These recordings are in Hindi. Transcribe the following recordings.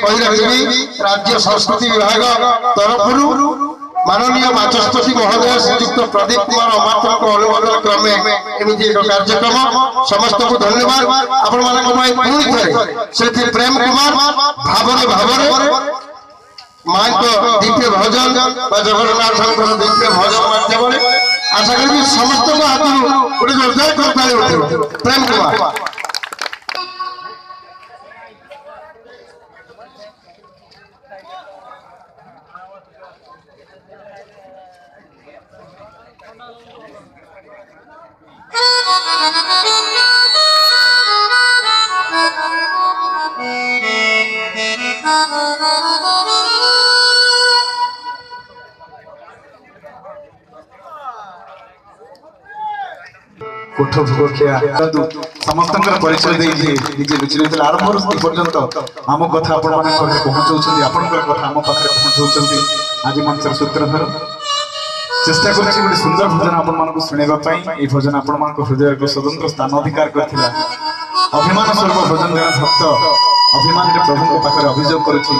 राज्य संस्कृति विभाग तरफ माननीय बाचस्पति महोदय श्रीयुक्त प्रदीप कुमार अमात्य अनुमोदन क्रमे एमती एक कार्यक्रम समस्त को धन्यवाद आपण मानी प्रेम कुमार भावरे भावरे माँ दिव्य भजन जगन्नाथ दिव्य भजन माध्यम आशा करी समस्त को हाथ गोटे जोरदार कर प्रेम कुमार समस्त परिचय निजे विचलित आरंभ पर्यंत आम कथा पहुँचाऊँ आपण कथा आम पाखे पहुँचाऊँ आज मंचर सूत्रधर चेष्टा कर सुंदर भजन आपण शुणाई भजन आपण हृदय को स्वतंत्र स्थान अधिकार करथिला अभिमान स्वरूप भजन जन भक्त अभिमान प्रभु पाखे अभियोग करुछि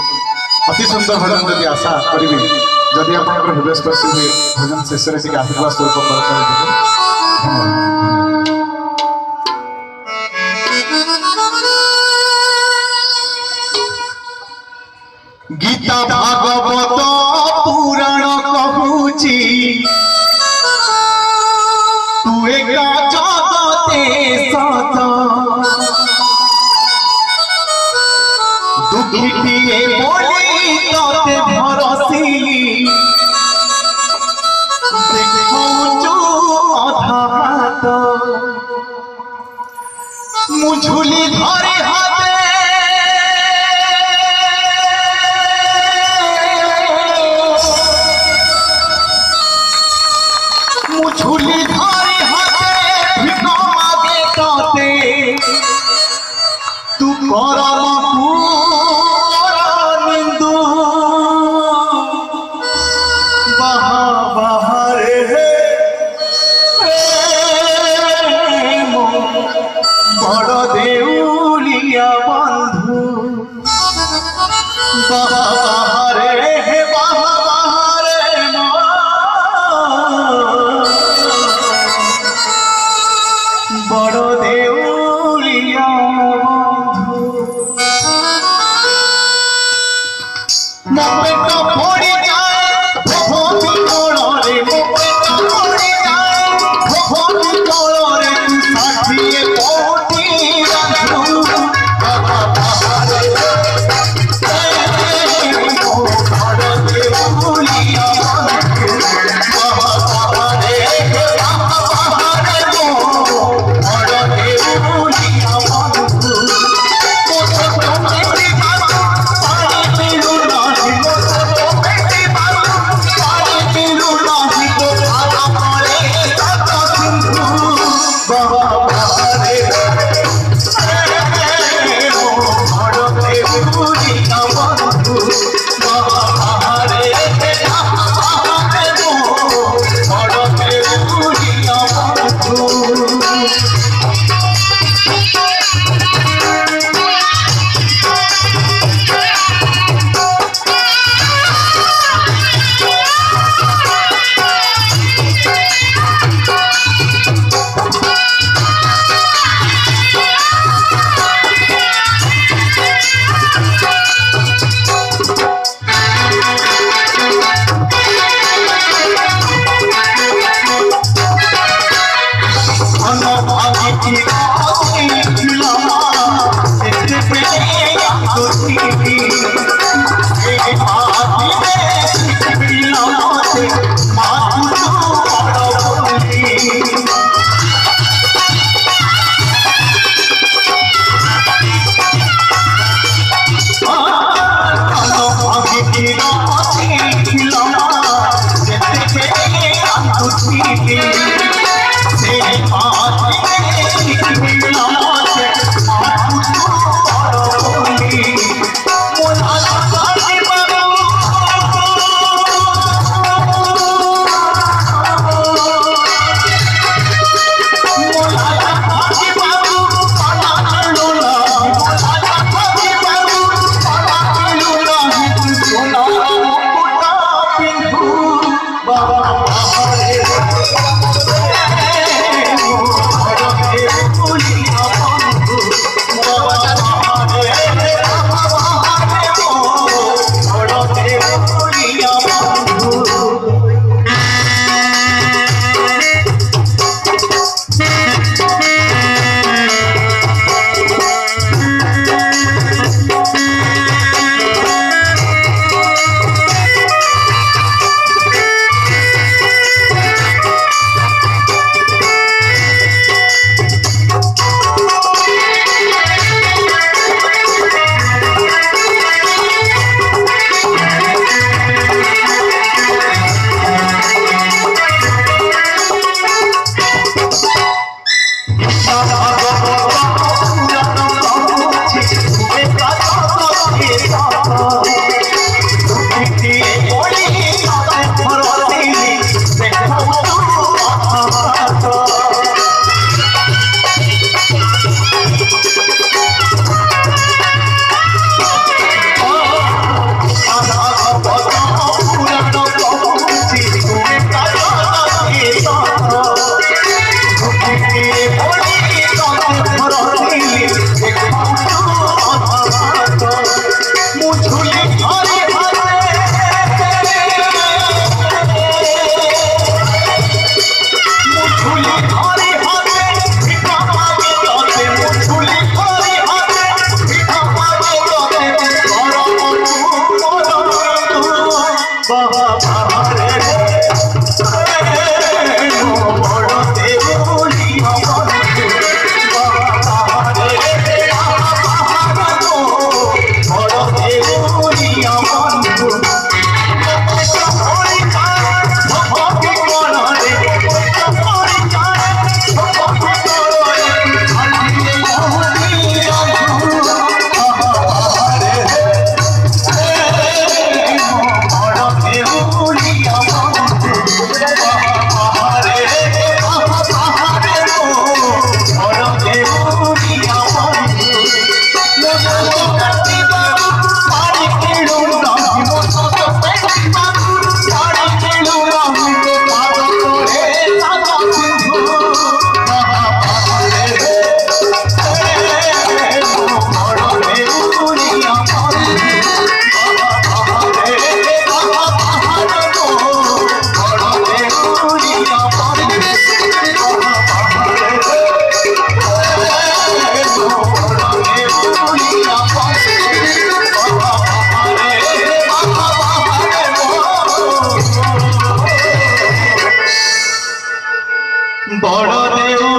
अति सुंदर भजन जदि आशा करी जदि आप हृदय स्पर्शी हुए भजन शेष में आशीर्वाद स्वरूप गीता भागवत पुराण कहूची तू एका जगते सत दुखीटिए बोली तते भरसी देखौचु अधा हाथ मुझुली धरे हाथे मुझुली धरे हाथे भिको मागे तते तू करम निंदु बहा बहारे बड़ देउलिया बंधु बहा बहारे बहा बहारे बड़ देउलिया मोपेट फोड़ी जाए भोगी कोड़े मोपेट फोड़ी जाए भोगी कोड़े साथिए कोटी राजू बाबा बाहरे बड़ देउलिया बाबा बाहरे बाबा बाहरे बड़ देउलिया बड़ देव